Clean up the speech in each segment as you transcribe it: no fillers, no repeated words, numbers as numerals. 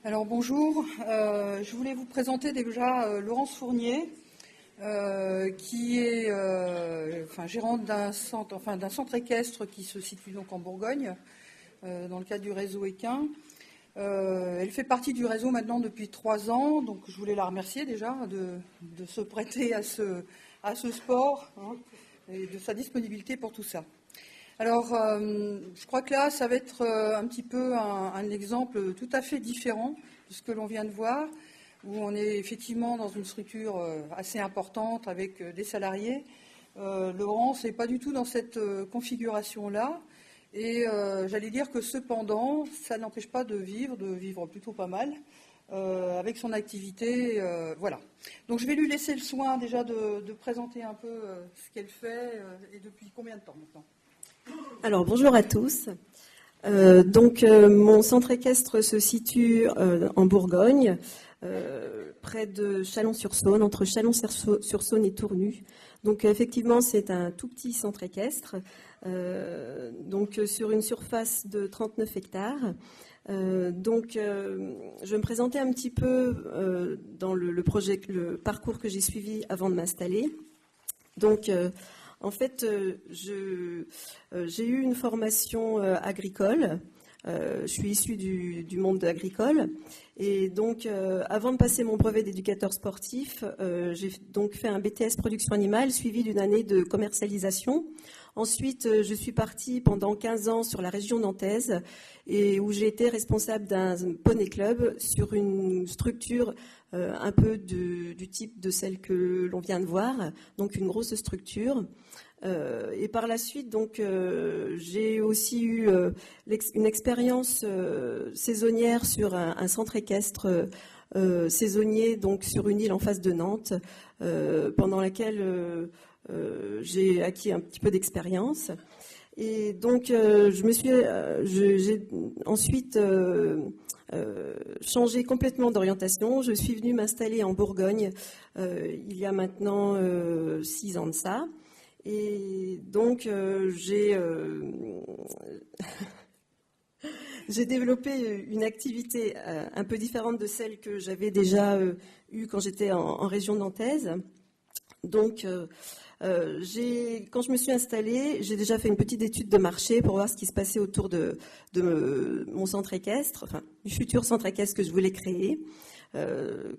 Alors bonjour, je voulais vous présenter déjà Laurence Fournier, qui est gérante d'un centre équestre qui se situe donc en Bourgogne, dans le cadre du réseau Équin. Elle fait partie du réseau maintenant depuis 3 ans, donc je voulais la remercier déjà de se prêter à ce sport, hein, et de sa disponibilité pour tout ça. Alors, je crois que là, ça va être un petit peu un exemple tout à fait différent de ce que l'on vient de voir, où on est effectivement dans une structure assez importante avec des salariés. Laurence n'est pas du tout dans cette configuration-là. Et j'allais dire que cependant, ça n'empêche pas de vivre plutôt pas mal, avec son activité. Voilà. Donc je vais lui laisser le soin déjà de présenter un peu ce qu'elle fait et depuis combien de temps maintenant. Alors bonjour à tous. Mon centre équestre se situe en Bourgogne, près de Chalon-sur-Saône, entre Chalon-sur-Saône et Tournu. Donc effectivement, c'est un tout petit centre équestre, sur une surface de 39 hectares. Je vais me présenter un petit peu dans le parcours que j'ai suivi avant de m'installer. En fait, j'ai eu une formation agricole. Je suis issue du monde agricole. Et donc, avant de passer mon brevet d'éducateur sportif, j'ai donc fait un BTS production animale suivi d'une année de commercialisation. Ensuite, je suis partie pendant 15 ans sur la région nantaise et où j'ai été responsable d'un poney club sur une structure un peu du type de celle que l'on vient de voir, donc une grosse structure. Et par la suite, j'ai aussi eu une expérience saisonnière sur un centre équestre saisonnier, donc sur une île en face de Nantes, pendant laquelle j'ai acquis un petit peu d'expérience. Et donc, j'ai ensuite changé complètement d'orientation. Je suis venue m'installer en Bourgogne il y a maintenant 6 ans de ça. Et donc, j'ai développé une activité un peu différente de celle que j'avais déjà eue quand j'étais en région nantaise. Donc, quand je me suis installée, j'ai déjà fait une petite étude de marché pour voir ce qui se passait autour de mon centre équestre, enfin, du futur centre équestre que je voulais créer.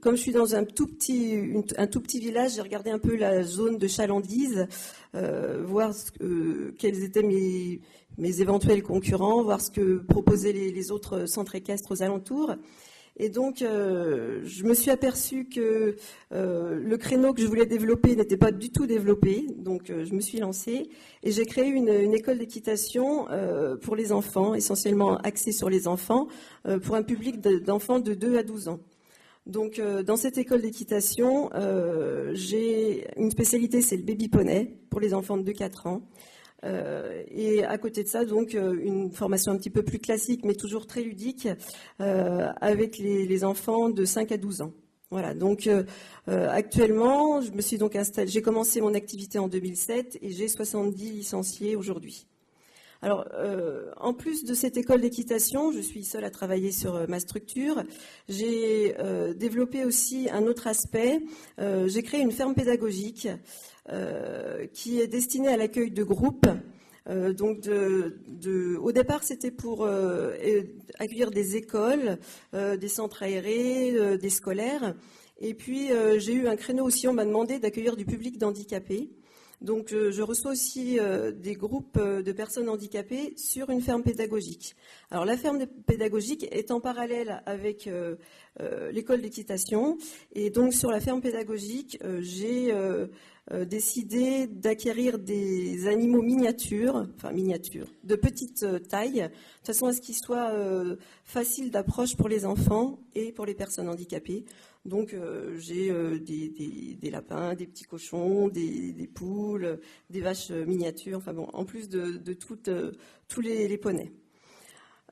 Comme je suis dans un tout petit village, j'ai regardé un peu la zone de chalandise, voir quels étaient mes éventuels concurrents, voir ce que proposaient les autres centres équestres aux alentours. Et donc, je me suis aperçue que le créneau que je voulais développer n'était pas du tout développé. Donc, je me suis lancée et j'ai créé une école d'équitation pour les enfants, essentiellement axée sur les enfants, pour un public d'enfants de 2 à 12 ans. Donc, dans cette école d'équitation, j'ai une spécialité, c'est le baby poney pour les enfants de 2-4 ans. Et à côté de ça, donc, une formation un petit peu plus classique, mais toujours très ludique, avec les enfants de 5 à 12 ans. Voilà, donc actuellement, je me suis donc installée, j'ai commencé mon activité en 2007 et j'ai 70 licenciés aujourd'hui. Alors, en plus de cette école d'équitation, je suis seule à travailler sur ma structure. J'ai développé aussi un autre aspect. J'ai créé une ferme pédagogique qui est destinée à l'accueil de groupes. Au départ, c'était pour accueillir des écoles, des centres aérés, des scolaires. Et puis, j'ai eu un créneau aussi, on m'a demandé d'accueillir du public d'handicapés. Donc, je reçois aussi des groupes de personnes handicapées sur une ferme pédagogique. Alors, la ferme pédagogique est en parallèle avec l'école d'équitation. Et donc, sur la ferme pédagogique, j'ai décidé d'acquérir des animaux miniatures, de petite taille, de façon à ce qu'ils soient faciles d'approche pour les enfants et pour les personnes handicapées. Donc, j'ai des lapins, des petits cochons, des poules, des vaches miniatures, enfin bon, en plus de tous les poneys.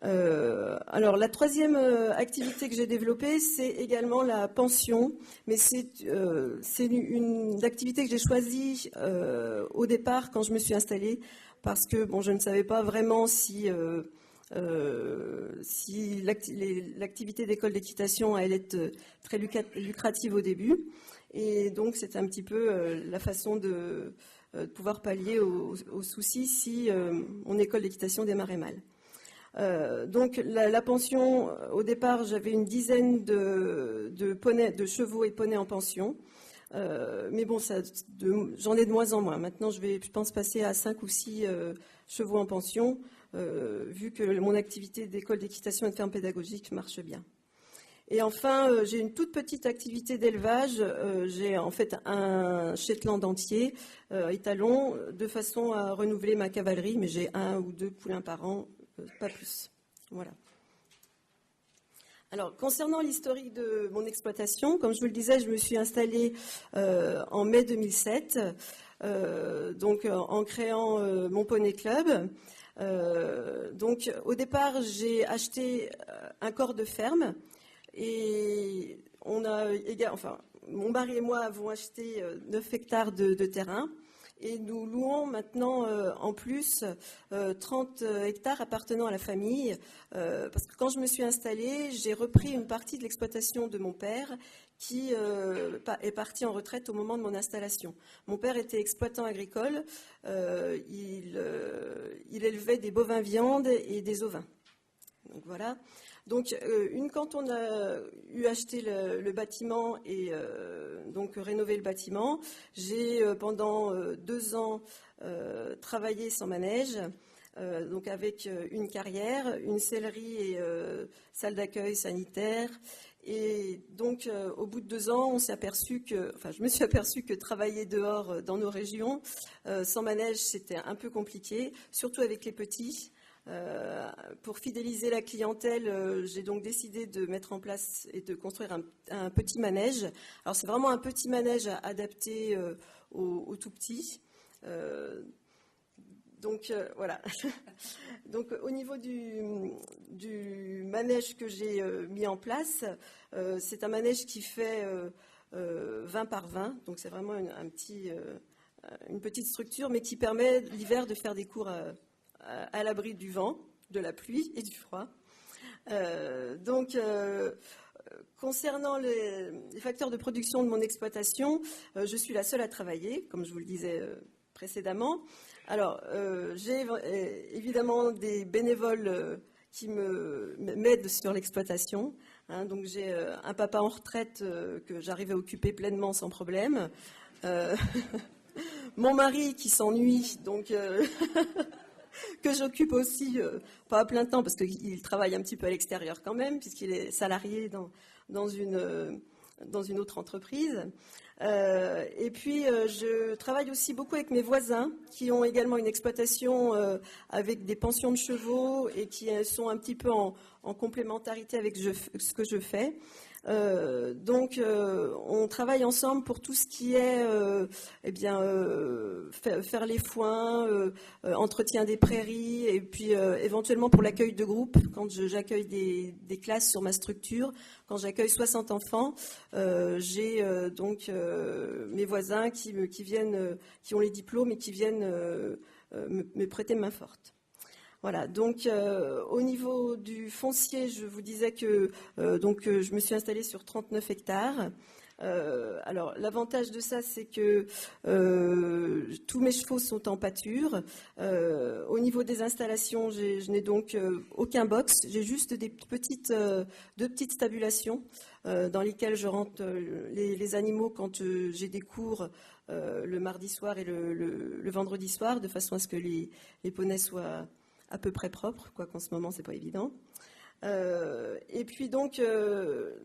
Alors, la troisième activité que j'ai développée, c'est également la pension, mais c'est une activité que j'ai choisie au départ quand je me suis installée, parce que bon, je ne savais pas vraiment si si l'activité d'école d'équitation allait être très lucrative au début. Et donc, c'est un petit peu la façon de pouvoir pallier aux soucis si mon école d'équitation démarrait mal. Donc, la pension, au départ, j'avais une dizaine de chevaux et poneys en pension. Mais bon, j'en ai de moins en moins. Maintenant, je pense, passer à 5 ou 6 chevaux en pension, vu que mon activité d'école d'équitation et de ferme pédagogique marche bien. Et enfin, j'ai une toute petite activité d'élevage. J'ai en fait un Shetland entier, étalon, de façon à renouveler ma cavalerie, mais j'ai 1 ou 2 poulains par an, pas plus. Voilà. Alors, concernant l'historique de mon exploitation, comme je vous le disais, je me suis installée en mai 2007, donc en créant mon Poney Club. Donc, au départ, j'ai acheté un corps de ferme et mon mari et moi avons acheté 9 hectares de terrain. Et nous louons maintenant en plus 30 hectares appartenant à la famille, parce que quand je me suis installée, j'ai repris une partie de l'exploitation de mon père qui est parti en retraite au moment de mon installation. Mon père était exploitant agricole, il élevait des bovins viande et des ovins. Donc voilà. Donc, quand on a eu acheté le bâtiment et donc rénové le bâtiment, j'ai pendant 2 ans travaillé sans manège, donc avec une carrière, une sellerie et salle d'accueil sanitaire. Et donc, au bout de 2 ans, je me suis aperçue que travailler dehors dans nos régions, sans manège, c'était un peu compliqué, surtout avec les petits. Pour fidéliser la clientèle, j'ai donc décidé de mettre en place et de construire un petit manège. Alors c'est vraiment un petit manège adapté aux tout petits. Donc voilà. Donc au niveau du manège que j'ai mis en place, c'est un manège qui fait 20 par 20. Donc c'est vraiment une petite structure, mais qui permet l'hiver de faire des cours à l'abri du vent, de la pluie et du froid. Concernant les facteurs de production de mon exploitation, je suis la seule à travailler, comme je vous le disais précédemment. Alors, j'ai évidemment des bénévoles qui m'aident sur l'exploitation. Donc, j'ai un papa en retraite que j'arrive à occuper pleinement sans problème. Mon mari qui s'ennuie, donc... que j'occupe aussi, pas à plein temps, parce qu'il travaille un petit peu à l'extérieur quand même, puisqu'il est salarié dans une autre entreprise. Et puis, je travaille aussi beaucoup avec mes voisins, qui ont également une exploitation avec des pensions de chevaux et qui sont un petit peu en complémentarité avec ce que je fais. On travaille ensemble pour tout ce qui est faire les foins, entretien des prairies et puis éventuellement pour l'accueil de groupes quand j'accueille des classes sur ma structure. Quand j'accueille 60 enfants, j'ai mes voisins qui viennent, qui ont les diplômes et qui viennent me prêter main forte. Voilà, donc au niveau du foncier, je vous disais que je me suis installée sur 39 hectares. Alors l'avantage de ça, c'est que tous mes chevaux sont en pâture. Au niveau des installations, je n'ai donc aucun box. J'ai juste deux petites stabulations dans lesquelles je rentre les animaux quand j'ai des cours le mardi soir et le vendredi soir, de façon à ce que les poneys soient à peu près propre, quoi qu'en ce moment, c'est pas évident. Et puis donc,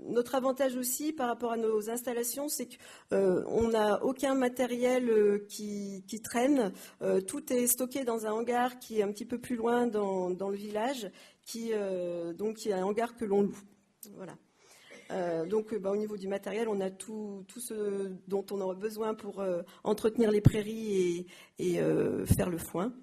notre avantage aussi par rapport à nos installations, c'est qu'on n'a aucun matériel qui traîne. Tout est stocké dans un hangar qui est un petit peu plus loin dans le village, qui est un hangar que l'on loue. Voilà. Au niveau du matériel, on a tout ce dont on aura besoin pour entretenir les prairies et faire le foin.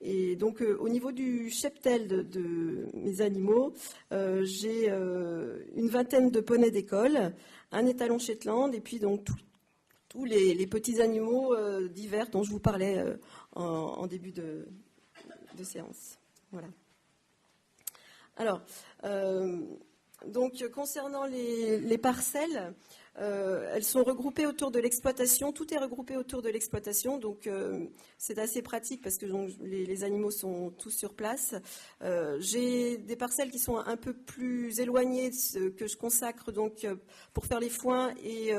Et donc, au niveau du cheptel de mes animaux, j'ai une vingtaine de poneys d'école, un étalon Shetland, et puis donc tous les petits animaux divers dont je vous parlais en début de séance. Voilà. Alors, donc concernant les parcelles, elles sont regroupées autour de l'exploitation. Tout est regroupé autour de l'exploitation, donc c'est assez pratique parce que donc, les animaux sont tous sur place. J'ai des parcelles qui sont un peu plus éloignées que je consacre donc pour faire les foins et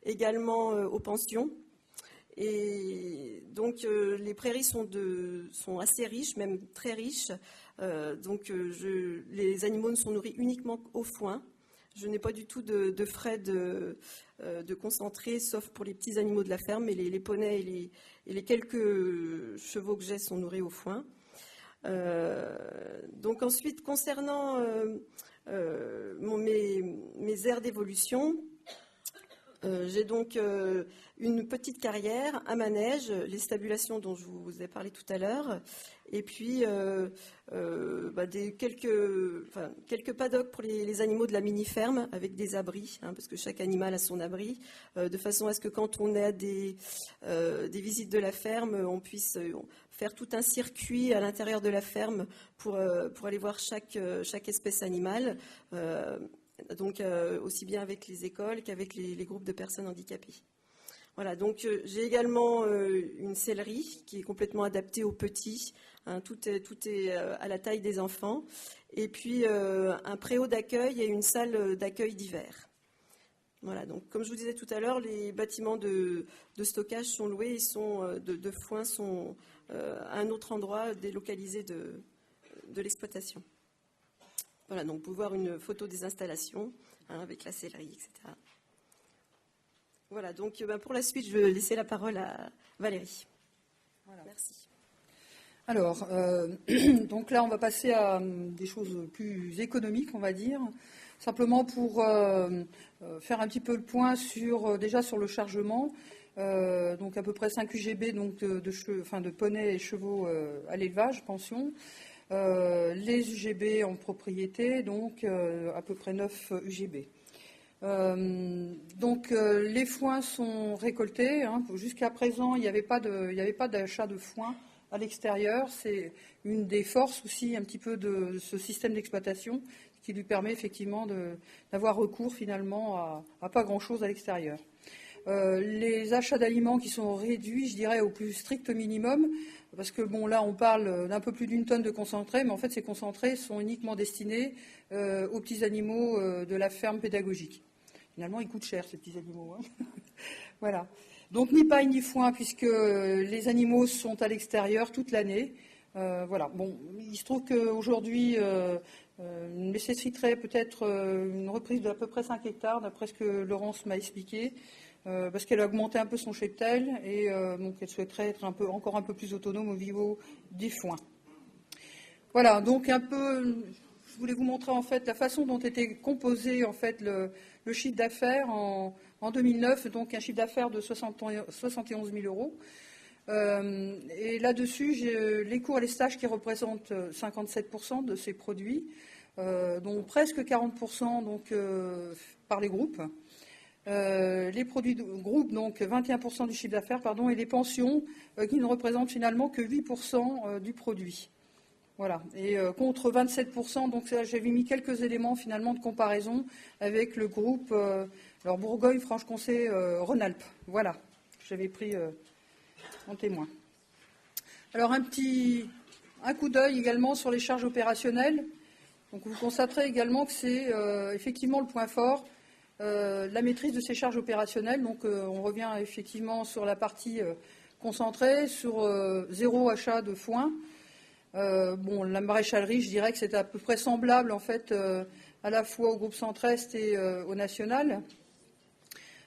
également aux pensions. Et donc les prairies sont assez riches, même très riches. Les animaux ne sont nourris uniquement au foin. Je n'ai pas du tout de frais de concentré, sauf pour les petits animaux de la ferme. Mais les poneys et les quelques chevaux que j'ai sont nourris au foin. Donc ensuite, concernant mes aires d'évolution, j'ai donc une petite carrière, un manège, les stabulations dont je vous ai parlé tout à l'heure, et puis quelques paddocks pour les animaux de la mini-ferme avec des abris, parce que chaque animal a son abri, de façon à ce que quand on a des visites de la ferme, on puisse faire tout un circuit à l'intérieur de la ferme pour aller voir chaque espèce animale. Donc aussi bien avec les écoles qu'avec les groupes de personnes handicapées. Voilà, donc j'ai également une sellerie qui est complètement adaptée aux petits. Tout est à la taille des enfants. Et puis un préau d'accueil et une salle d'accueil d'hiver. Voilà, donc comme je vous disais tout à l'heure, les bâtiments de stockage sont loués et de foin sont à un autre endroit délocalisé de l'exploitation. Voilà, donc vous pouvez voir une photo des installations avec la sellerie, etc. Voilà, donc pour la suite, je vais laisser la parole à Valérie. Voilà. Merci. Alors, donc là, on va passer à des choses plus économiques, on va dire. Simplement pour faire un petit peu le point déjà sur le chargement. Donc à peu près 5 UGB donc de poneys et chevaux à l'élevage, pension. Les UGB en propriété, donc à peu près 9 UGB. Donc les foins sont récoltés. Jusqu'à présent, il n'y avait pas d'achat de foin à l'extérieur. C'est une des forces aussi un petit peu de ce système d'exploitation qui lui permet effectivement d'avoir recours finalement à pas grand-chose à l'extérieur. Les achats d'aliments qui sont réduits, je dirais, au plus strict minimum, parce que bon, là, on parle d'un peu plus d'une tonne de concentré, mais en fait, ces concentrés sont uniquement destinés aux petits animaux de la ferme pédagogique. Finalement, ils coûtent cher, ces petits animaux. Voilà. Donc, ni paille ni foin, puisque les animaux sont à l'extérieur toute l'année. Voilà. Bon, il se trouve qu'aujourd'hui, nécessiterait peut-être une reprise d'à peu près 5 hectares, d'après ce que Laurence m'a expliqué. Parce qu'elle a augmenté un peu son cheptel et donc elle souhaiterait être encore un peu plus autonome au niveau des foins. Voilà, donc je voulais vous montrer en fait la façon dont était composé en fait le chiffre d'affaires en 2009, donc un chiffre d'affaires de 71 000 euros. Et là-dessus, j'ai les cours et les stages qui représentent 57% de ces produits, dont presque 40% donc, par les groupes. Les produits de groupe, donc 21% du chiffre d'affaires, et les pensions qui ne représentent finalement que 8% du produit. Voilà. Et contre 27%, donc j'avais mis quelques éléments finalement de comparaison avec le groupe Bourgogne, Franche-Comté, Rhône-Alpes. Voilà, j'avais pris en témoin. Alors un coup d'œil également sur les charges opérationnelles. Donc vous constaterez également que c'est effectivement le point fort. La maîtrise de ces charges opérationnelles, donc on revient effectivement sur la partie concentrée, sur zéro achat de foin. La maréchalerie, je dirais que c'est à peu près semblable en fait à la fois au groupe Centre-Est et au national.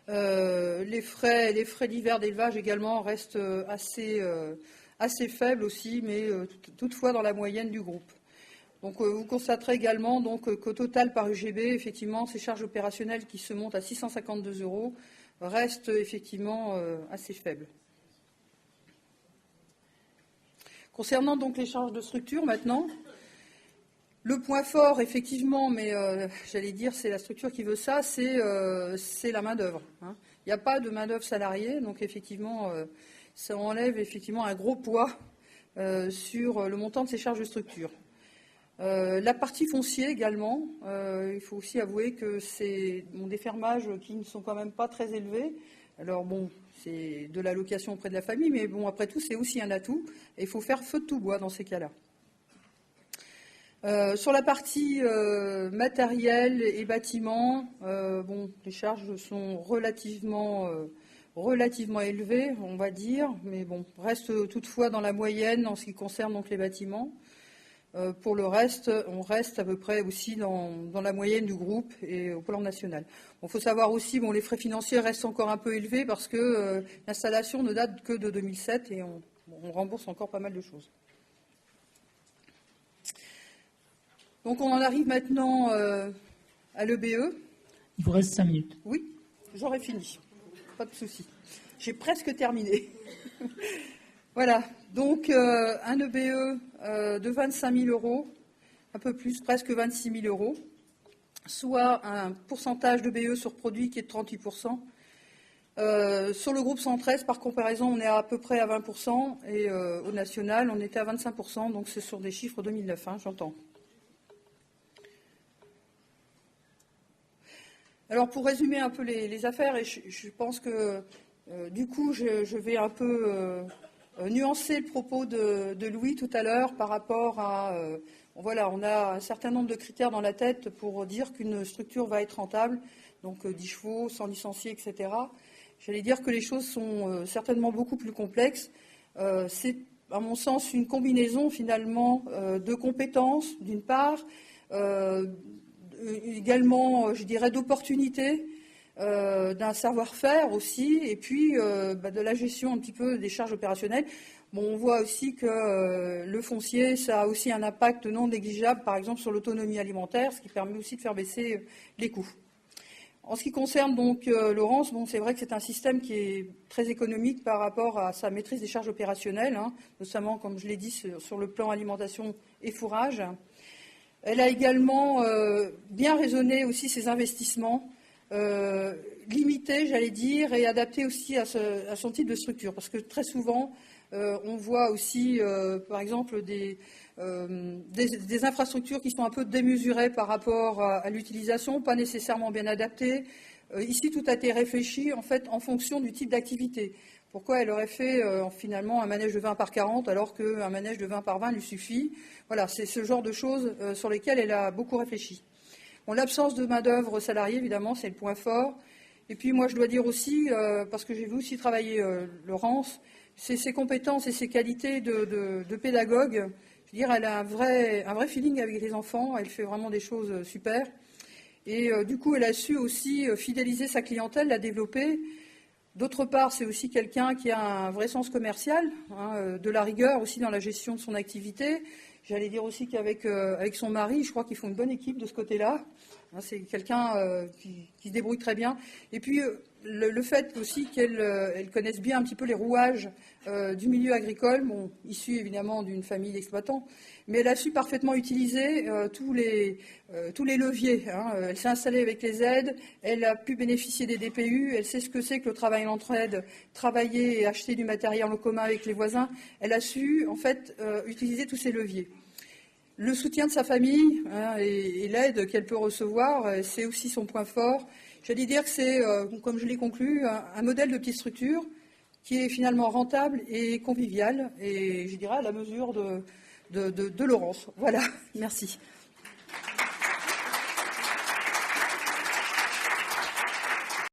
Les frais divers d'élevage également restent assez faibles aussi, mais toutefois dans la moyenne du groupe. Donc, vous constaterez également qu'au total par UGB, effectivement, ces charges opérationnelles qui se montent à 652 € restent effectivement assez faibles. Concernant donc les charges de structure maintenant, le point fort, effectivement, mais j'allais dire c'est la structure qui veut ça, c'est la main-d'œuvre. Il n'y a pas de main-d'œuvre salariée, donc effectivement, ça enlève effectivement un gros poids sur le montant de ces charges de structure. La partie foncier également, il faut aussi avouer que c'est des fermages qui ne sont quand même pas très élevés. Alors bon, c'est de la location auprès de la famille, mais bon, après tout, c'est aussi un atout. Et il faut faire feu de tout bois dans ces cas-là. Sur la partie matériel et bâtiment, les charges sont relativement élevées, on va dire, mais bon, reste toutefois dans la moyenne en ce qui concerne donc les bâtiments. Pour le reste, on reste à peu près aussi dans la moyenne du groupe et au plan national. Il faut savoir aussi, les frais financiers restent encore un peu élevés parce que l'installation ne date que de 2007 et on rembourse encore pas mal de choses. Donc on en arrive maintenant à l'EBE. Il vous reste 5 minutes. Oui, j'aurai fini. Pas de souci. J'ai presque terminé. Voilà, donc un EBE de 25 000 €, un peu plus, presque 26 000 €, soit un pourcentage d'EBE sur produit qui est de 38%. Sur le groupe 113, par comparaison, on est à peu près à 20%, et au national, on était à 25%, donc c'est sur des chiffres 2009, j'entends. Alors, pour résumer un peu les affaires, et je pense que, du coup, je vais un peu nuancer le propos de Louis tout à l'heure par rapport à... voilà, on a un certain nombre de critères dans la tête pour dire qu'une structure va être rentable, donc 10 chevaux, sans licenciés, etc. J'allais dire que les choses sont certainement beaucoup plus complexes. C'est, à mon sens, une combinaison, finalement, de compétences, d'une part, également, je dirais, d'opportunités, d'un savoir-faire aussi, et puis de la gestion un petit peu des charges opérationnelles. On voit aussi que le foncier, ça a aussi un impact non négligeable, par exemple, sur l'autonomie alimentaire, ce qui permet aussi de faire baisser les coûts. En ce qui concerne donc Laurence, c'est vrai que c'est un système qui est très économique par rapport à sa maîtrise des charges opérationnelles, notamment, comme je l'ai dit, sur le plan alimentation et fourrage. Elle a également bien raisonné aussi ses investissements, limité, j'allais dire, et adapté aussi à son type de structure. Parce que très souvent, on voit aussi, par exemple, des infrastructures qui sont un peu démesurées par rapport à l'utilisation, pas nécessairement bien adaptées. Ici, tout a été réfléchi, en fait, en fonction du type d'activité. Pourquoi elle aurait fait finalement un manège de 20 par 40 alors qu'un manège de 20 par 20 lui suffit? Voilà, c'est ce genre de choses sur lesquelles elle a beaucoup réfléchi. L'absence de main-d'œuvre salariée, évidemment, c'est le point fort. Et puis, moi, je dois dire aussi, parce que j'ai vu aussi travailler Laurence, c'est ses compétences et ses qualités de pédagogue. Je veux dire, elle a un vrai feeling avec les enfants. Elle fait vraiment des choses super. Et du coup, elle a su aussi fidéliser sa clientèle, la développer. D'autre part, c'est aussi quelqu'un qui a un vrai sens commercial, de la rigueur aussi dans la gestion de son activité. J'allais dire aussi qu'avec son mari, je crois qu'ils font une bonne équipe de ce côté-là. C'est quelqu'un qui se débrouille très bien. Et puis, le fait aussi qu'elle connaisse bien un petit peu les rouages du milieu agricole, issue évidemment d'une famille d'exploitants, mais elle a su parfaitement utiliser tous les leviers. Elle s'est installée avec les aides, elle a pu bénéficier des DPU, elle sait ce que c'est que le travail en entraide, travailler et acheter du matériel en commun avec les voisins. Elle a su, en fait, utiliser tous ces leviers. Le soutien de sa famille et l'aide qu'elle peut recevoir, c'est aussi son point fort. J'allais dire que c'est, comme je l'ai conclu, un modèle de petite structure qui est finalement rentable et convivial, et je dirais à la mesure de Laurence. Voilà, merci.